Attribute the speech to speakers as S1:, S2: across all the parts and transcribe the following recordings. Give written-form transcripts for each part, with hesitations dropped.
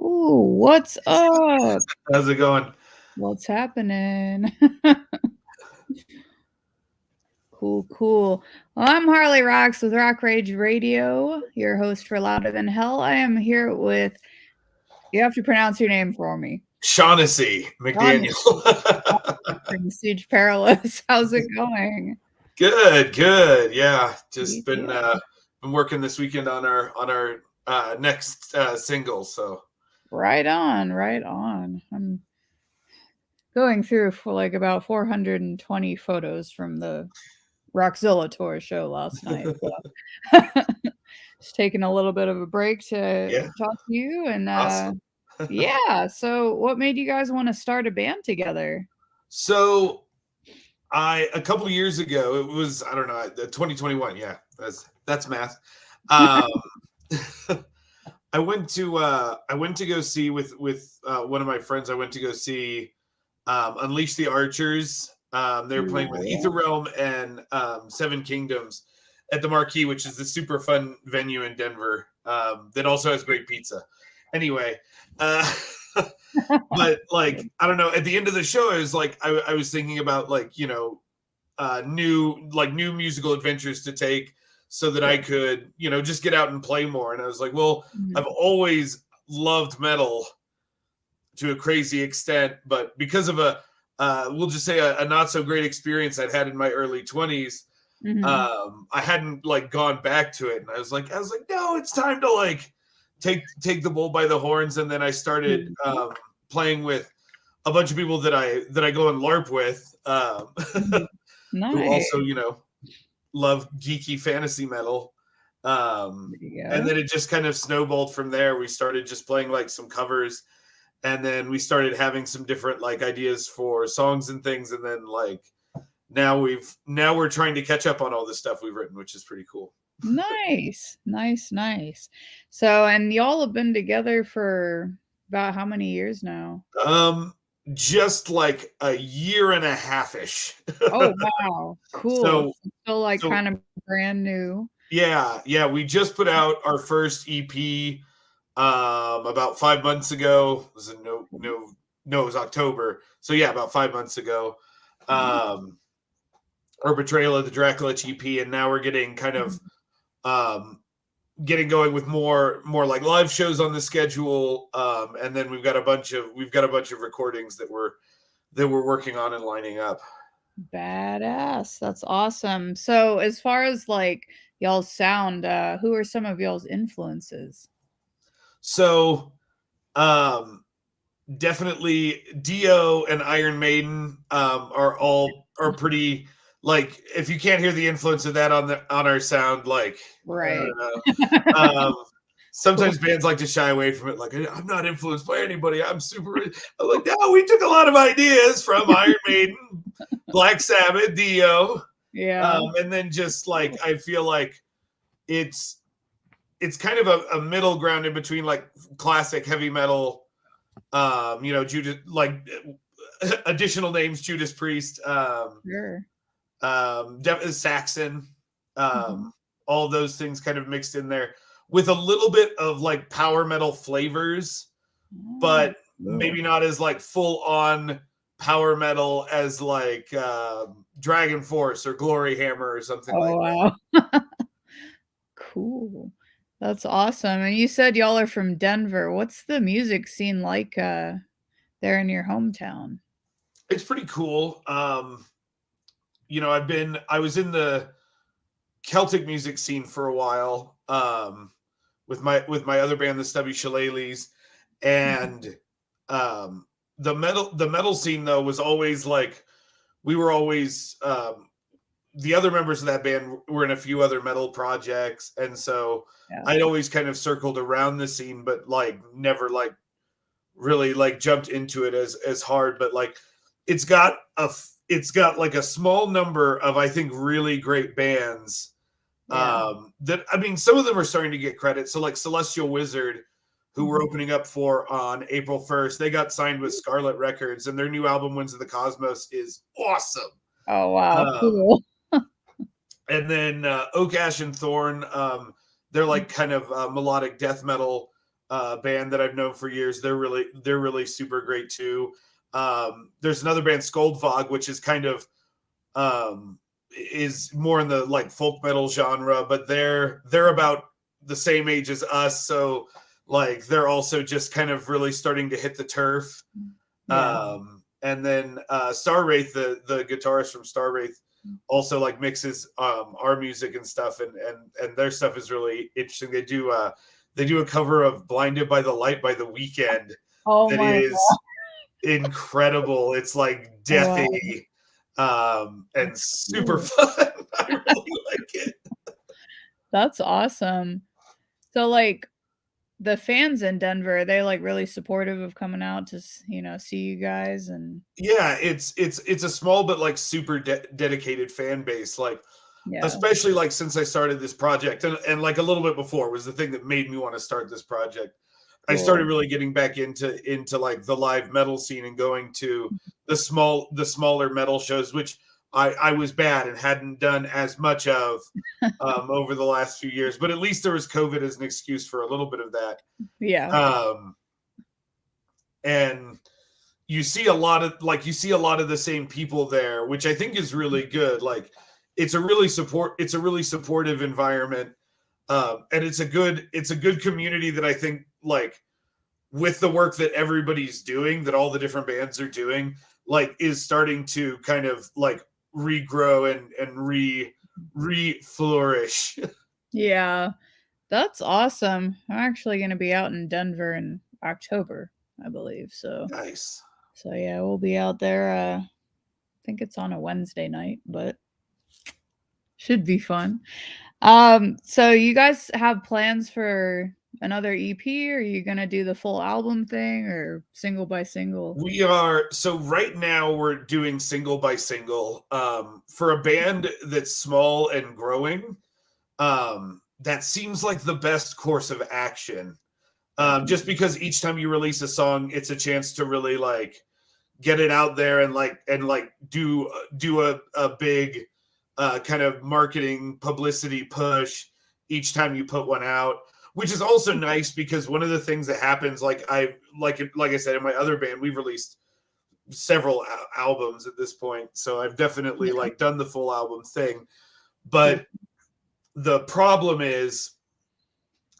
S1: Ooh, what's up?
S2: How's it going?
S1: What's happening? Cool, cool. Well, I'm Harley Roxx with Rock Rage Radio, your host for Louder Than Hell. I am here with, you have to pronounce your name for me.
S2: Shaughnessy
S1: Ron
S2: McDaniel.
S1: from Siege Perilous. How's it going?
S2: Good. Yeah, just been
S1: Yeah.
S2: been working this weekend on our next single. So
S1: Right on, right on. I'm going through for like about 420 photos from the Rockzilla tour show last night. So just taking a little bit of a break to
S2: yeah,
S1: talk to you and
S2: awesome.
S1: yeah. So what made you guys want to start a band together?
S2: So a couple of years ago, it was, I don't know, 2021. Yeah, that's math. Um, I went to go see with one of my friends. I went to go see Unleash the Archers. They were playing with Ether
S1: Cool.
S2: Realm and Seven Kingdoms at the Marquee, which is the super fun venue in Denver that also has great pizza. Anyway, uh, but like I don't know. At the end of the show, I was like, I was thinking about like new musical adventures to take so that I could just get out and play more. And I was like, well, I've always loved metal to a crazy extent, but because of we'll just say a not so great experience I'd had in my early 20s,
S1: Mm-hmm.
S2: I hadn't like gone back to it, and I was like, no, it's time to like take the bull by the horns. And then I started playing with a bunch of people that I go and LARP with, who
S1: Nice.
S2: also love geeky fantasy metal.
S1: There you
S2: And
S1: go.
S2: then it just kind of snowballed from there. We started just playing like some covers, and then we started having some different like ideas for songs and things, and then like now we're trying to catch up on all the stuff we've written, which is pretty cool.
S1: Nice, nice, nice. So, and y'all have been together for about how many years now?
S2: um just like a year and a half ish.
S1: Oh, wow. Cool.
S2: so
S1: Still like
S2: so
S1: kind of brand new.
S2: yeah, we just put out our first EP about 5 months ago. Was it no, it was October. So yeah, about 5 months ago. um our Betrayal of the Dracula EP, and now we're getting kind of um getting going with more like live shows on the schedule. And then we've got a bunch of recordings that we're working on and lining up.
S1: Badass. That's awesome. So, as far as like y'all's sound, who are some of y'all's influences?
S2: So um definitely Dio and Iron Maiden are pretty, like, if you can't hear the influence of that on our sound, like, I
S1: Right.
S2: don't know. Sometimes bands like to shy away from it, like, I'm not influenced by anybody. I'm like, no, we took a lot of ideas from Iron Maiden, Black Sabbath, Dio,
S1: Yeah.
S2: and then just like I feel like it's it's kind of a middle ground in between like classic heavy metal, Judas, like additional names, Judas Priest,
S1: Sure.
S2: Saxon,
S1: Mhm.
S2: all those things kind of mixed in there with a little bit of like power metal flavors,
S1: Oh,
S2: but
S1: cool.
S2: maybe not as like full on power metal as like Dragon Force or Glory Hammer or something
S1: Oh,
S2: like that.
S1: wow. Cool. That's awesome. And you said y'all are from Denver. What's the music scene like there in your hometown?
S2: It's pretty cool. I was in the Celtic music scene for a while, with my other band, the Stubby Shillelaghs,
S1: Mhm.
S2: and um, the metal scene though was always like we were always the other members of that band were in a few other metal projects, and so
S1: Yeah.
S2: I'd always kind of circled around the scene, but like never like really like jumped into it as hard. But like it's got it's got like a small number of, I think, really great bands,
S1: Yeah.
S2: that, I mean, some of them are starting to get credit. So like Celestial Wizard, who we're
S1: Mhm.
S2: opening up for on April 1st, they got signed with Scarlet Records, and their new album Winds of the Cosmos is awesome.
S1: Oh, wow.
S2: um,
S1: Cool.
S2: and then Oak Ash and Thorn, they're like kind of melodic death metal. band that I've known for years. They're really super great too. There's another band, Skoldvog, which is kind of is more in the like folk metal genre, but they're about the same age as us, so like they're also just kind of really starting to hit the turf.
S1: Yeah.
S2: And then Star Wraith, the guitarist from Star Wraith, also like mixes our music and stuff, and their stuff is really interesting. They do a cover of "Blinded by the Light" by The Weeknd.
S1: Oh
S2: That
S1: my
S2: is incredible. It's like
S1: God.
S2: deathy, and
S1: That's
S2: super
S1: cool.
S2: fun. I really like it.
S1: That's awesome. So, like, the fans in Denver, are they, like, really supportive of coming out to see you guys and
S2: Yeah, it's a small but like super dedicated fan base. Like
S1: yeah.
S2: especially like since I started this project, and like a little bit before was the thing that made me want to start this project. I started
S1: Cool.
S2: really getting back into like the live metal scene and going to the smaller metal shows, which I was bad and hadn't done as much of over the last few years. But at least there was COVID as an excuse for a little bit of that.
S1: Yeah.
S2: Um, and you see a lot of the same people there, which I think is really good. Like it's a really supportive environment, and it's a good community that I think like with the work that everybody's doing, that all the different bands are doing, like is starting to kind of like regrow and re flourish.
S1: Yeah. That's awesome. I'm actually gonna be out in Denver in October, I believe, so
S2: Nice.
S1: yeah, we'll be out there, I think it's on a Wednesday night, but should be fun. So you guys have plans for another EP? Or are you gonna do the full album thing or single by single?
S2: We are so right now we're doing single by single. For a band that's small and growing, that seems like the best course of action. Just
S1: Definitely.
S2: because each time you release a song, it's a chance to really like get it out there and like do a big kind of marketing publicity push each time you put one out, which is also nice because one of the things that happens, like I said in my other band, we've released several albums at this point, so I've definitely
S1: Yeah.
S2: like done the full album thing.
S1: Cool.
S2: But the problem is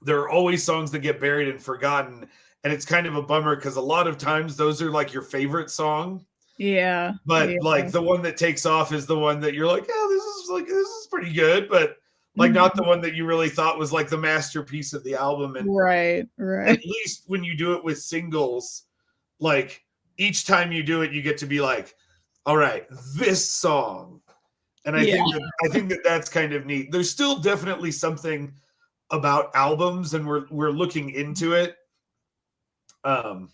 S2: there are always songs that get buried and forgotten, and it's kind of a bummer because a lot of times those are like your favorite song,
S1: Yeah.
S2: but
S1: Yeah.
S2: like the one that takes off is the one that you're like, oh, this is pretty good, but like not the
S1: Mhm.
S2: one that you really thought was like the masterpiece of the album. And
S1: Right,
S2: at
S1: right.
S2: least when you do it with singles, like each time you do it, you get to be like, all right, this song. And
S1: Yeah.
S2: I think that that's kind of neat. There's still definitely something about albums, and we're looking into it. Um,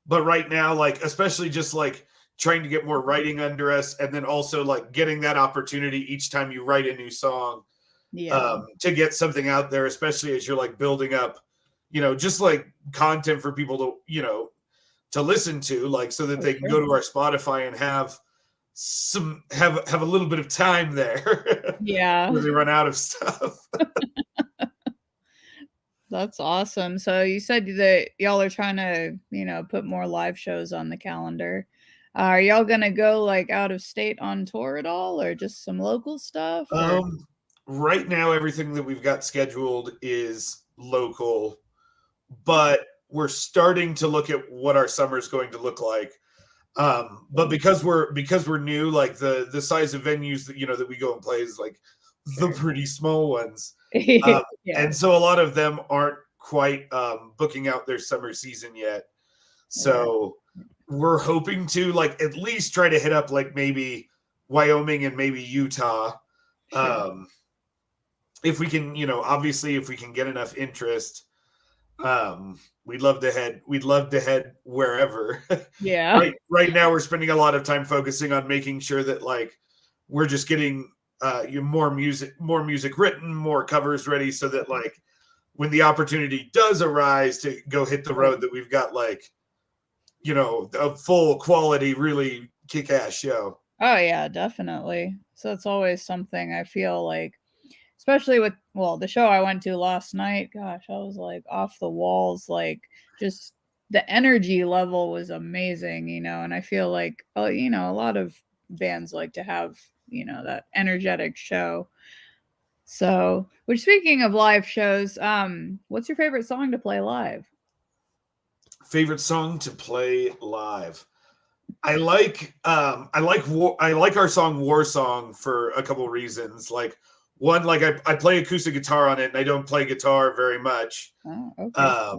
S2: but right now, like especially just like trying to get more writing under us, and then also like getting that opportunity each time you write a new song,
S1: Yeah,
S2: to get something out there, especially as you're like building up, just like content for people to to listen to, like so that
S1: for
S2: they can
S1: sure.
S2: go to our Spotify and have a little bit of time there
S1: Yeah.
S2: where they run out of stuff.
S1: That's awesome. So you said that y'all are trying to, put more live shows on the calendar. Are y'all gonna go like out of state on tour at all, or just some local stuff? Or
S2: Um, right now, everything that we've got scheduled is local, but we're starting to look at what our summer is going to look like. But because we're new, like the size of venues that that we go and play is like the
S1: sure.
S2: pretty small ones, um,
S1: Yeah,
S2: and so a lot of them aren't quite booking out their summer season yet.
S1: right.
S2: So we're hoping to like at least try to hit up like maybe Wyoming and maybe Utah.
S1: Sure.
S2: Um, if we can, obviously if we can get enough interest, we'd love to head wherever.
S1: Yeah.
S2: Right now we're spending a lot of time focusing on making sure that like we're just getting more music written, more covers ready, so that like when the opportunity does arise to go hit the road, that we've got like a full quality, really kick-ass show.
S1: Oh yeah, definitely. So it's always something I feel like, especially with the show I went to last night. Gosh, I was like off the walls, like just the energy level was amazing, and I feel like a lot of bands like to have, that energetic show. So, which speaking of live shows, what's your favorite song to play live?
S2: Favorite song to play live. I like I like our song War Song for a couple reasons. Like one, like I play acoustic guitar on it and I don't play guitar very much.
S1: Oh, okay.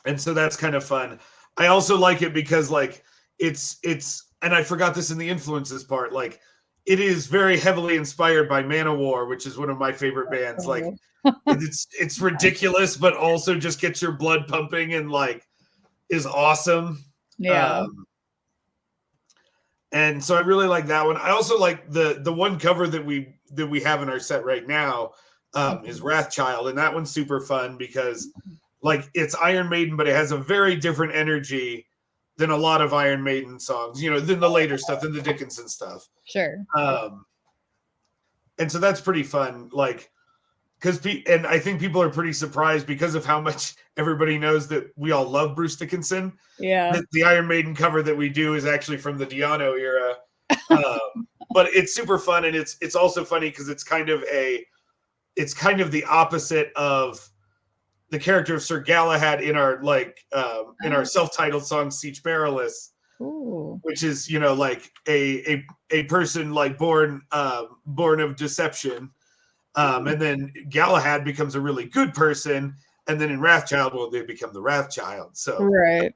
S2: And so that's kind of fun. I also like it because like it's and I forgot this in the influences part, like it is very heavily inspired by Manowar, which is one of my favorite bands. Like it's ridiculous, but also just gets your blood pumping and like is awesome.
S1: Yeah.
S2: And so I really like that one. I also like the one cover that we have in our set right now is Wrathchild, and that one's super fun because like it's Iron Maiden, but it has a very different energy than a lot of Iron Maiden songs, than the later stuff, than the Dickinson stuff.
S1: Sure.
S2: And so that's pretty fun. Like, and I think people are pretty surprised because of how much everybody knows that we all love Bruce Dickinson.
S1: Yeah.
S2: That the Iron Maiden cover that we do is actually from the Di'Anno era. But it's super fun, and it's also funny because it's kind of the opposite of the character of Sir Galahad in our in our self-titled song Siege Perilous, which is like a person like born of deception, and then Galahad becomes a really good person, and then in Wrathchild, they become the Wrathchild. So
S1: right.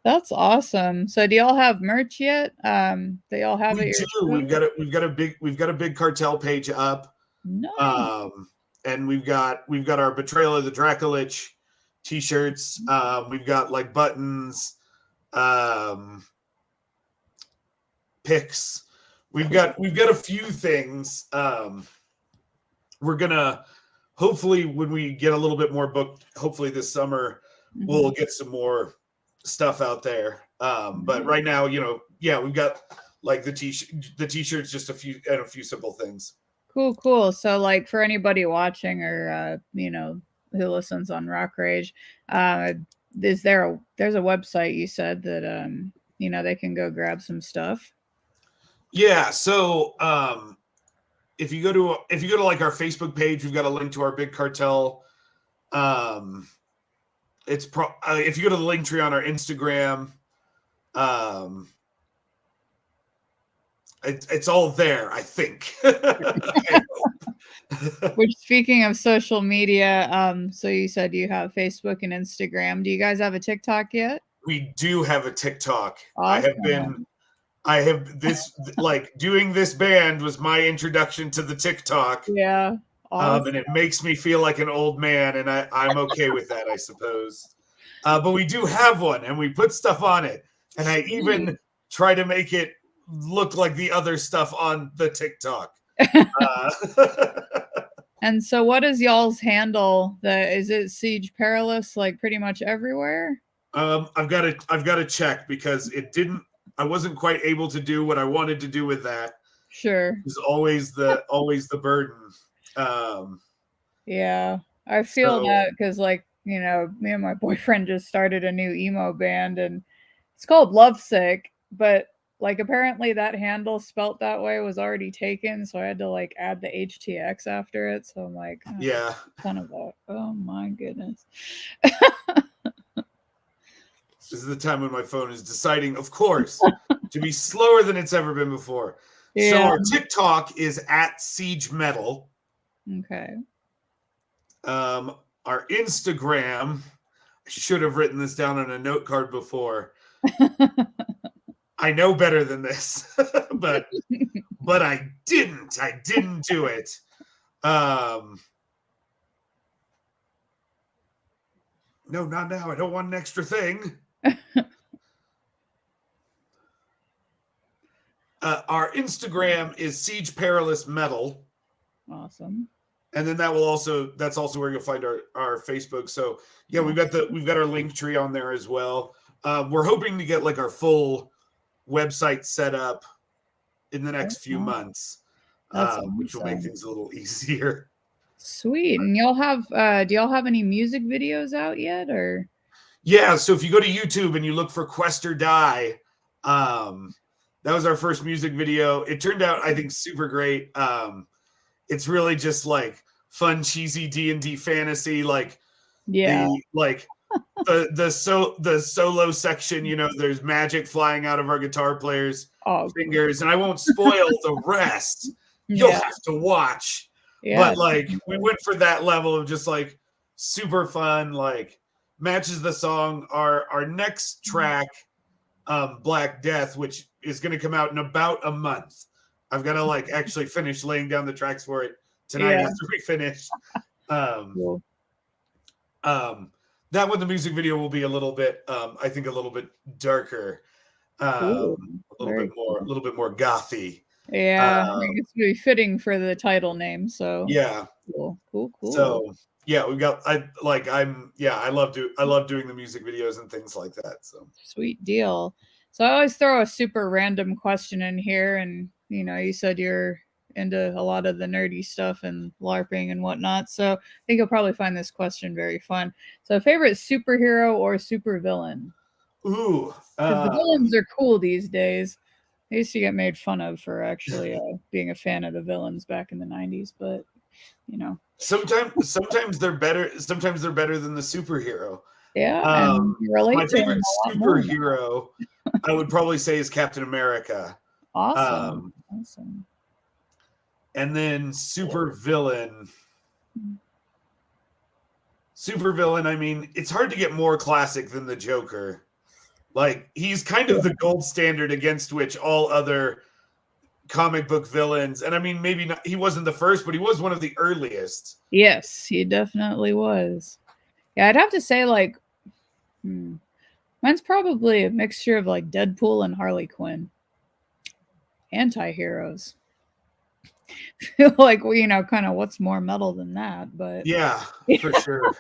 S1: That's awesome. So do y'all have merch yet? They all have it.
S2: We do. We've got a big cartel page up.
S1: Nice.
S2: And we've got our Betrayal of the Dracolich t-shirts. We've got like buttons, picks. We've got a few things. We're gonna hopefully when we get a little bit more booked, hopefully this summer, we'll get some more stuff out there. But right now, we've got like the t-shirts, just a few simple things.
S1: Cool. So like for anybody watching or who listens on Rock Rage, there's a website you said that they can go grab some stuff?
S2: Yeah, so if you go to like our Facebook page, we've got a link to our big cartel. If you go to the link tree on our Instagram, it's all there, I think.
S1: Which, speaking of social media, so you said you have Facebook and Instagram. Do you guys have a TikTok yet?
S2: We do have a TikTok.
S1: Awesome.
S2: I have this like doing this band was my introduction to the TikTok.
S1: Yeah. Awesome.
S2: And it makes me feel like an old man, and I'm okay with that, I suppose. But we do have one, and we put stuff on it, and I even try to make it look like the other stuff on the TikTok.
S1: And so what is y'all's handle? Is it Siege Perilous like pretty much everywhere?
S2: I've got to check because I wasn't quite able to do what I wanted to do with that.
S1: Sure.
S2: It's always the burden.
S1: Yeah, I feel that because like, me and my boyfriend just started a new emo band and it's called Lovesick, but like apparently that handle spelt that way was already taken, so I had to like add the HTX after it. So I'm like,
S2: yeah,
S1: ton of that. Oh my goodness.
S2: This is the time when my phone is deciding, of course, to be slower than it's ever been before. Yeah. So our TikTok is at Siege Metal.
S1: Okay.
S2: Our Instagram, I should have written this down on a note card before. I know better than this, but I didn't. I didn't do it. No, not now. I don't want an extra thing. Our Instagram is Siege Perilous Metal.
S1: Awesome.
S2: And then that's also where you'll find our Facebook. So yeah, we've got our link tree on there as well. We're hoping to get like our full website set up in the next few months.
S1: That's
S2: which will make
S1: awesome.
S2: things a little easier.
S1: Sweet. And y'all have do y'all have any music videos out yet, or?
S2: Yeah, so if you go to YouTube and you look for Quest or Die, that was our first music video. It turned out, I think, super great. It's really just like fun, cheesy D&D fantasy, like
S1: Yeah.
S2: the solo section. You know, there's magic flying out of our guitar players'
S1: Oh,
S2: fingers, and I won't spoil the rest. You'll
S1: yeah.
S2: have to watch.
S1: Yeah.
S2: But like, we went for that level of just like super fun, like matches the song. Our next track, Black Death, which is going to come out in about a month. I've got to like actually finish laying down the tracks for it tonight
S1: Yeah.
S2: after we finish.
S1: Cool.
S2: That one, the music video will be a little bit, I think, a little bit darker,
S1: Cool.
S2: a
S1: Very cool.
S2: little bit more gothy.
S1: Yeah, I think it's really fitting for the title name. So
S2: Yeah.
S1: cool.
S2: So yeah, we've got. I love doing the music videos and things like that. So
S1: Sweet deal. So I always throw a super random question in here, and you said you're into a lot of the nerdy stuff and LARPing and whatnot. So I think you'll probably find this question very fun. So, favorite superhero or supervillain?
S2: ooh,
S1: Because the villains are cool these days. I used to get made fun of for actually being a fan of the villains back in the '90s, but
S2: sometimes they're better. Sometimes they're better than the superhero.
S1: yeah, and you relate
S2: My
S1: to them
S2: favorite
S1: a lot more now.
S2: superhero, I would probably say, is Captain America.
S1: Awesome.
S2: And then super villain. I mean, it's hard to get more classic than the Joker. Like, he's kind of the gold standard against which all other comic book villains, and I mean, maybe not, he wasn't the first, but he was one of the earliest.
S1: Yes, he definitely was. Yeah, I'd have to say like mine's probably a mixture of like Deadpool and Harley Quinn. Anti-heroes. Like, kind of what's more metal than that, but
S2: Yeah, for sure.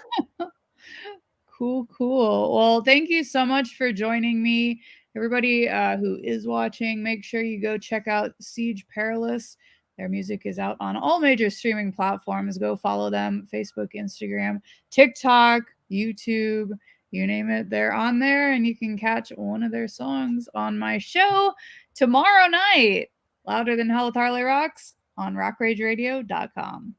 S1: Cool. Well, thank you so much for joining me. Everybody who is watching, make sure you go check out Siege Perilous. Their music is out on all major streaming platforms. Go follow them: Facebook, Instagram, TikTok, YouTube, you name it, they're on there, and you can catch one of their songs on my show tomorrow night, Louder Than Hell with Harley Roxx, on rockrageradio.com.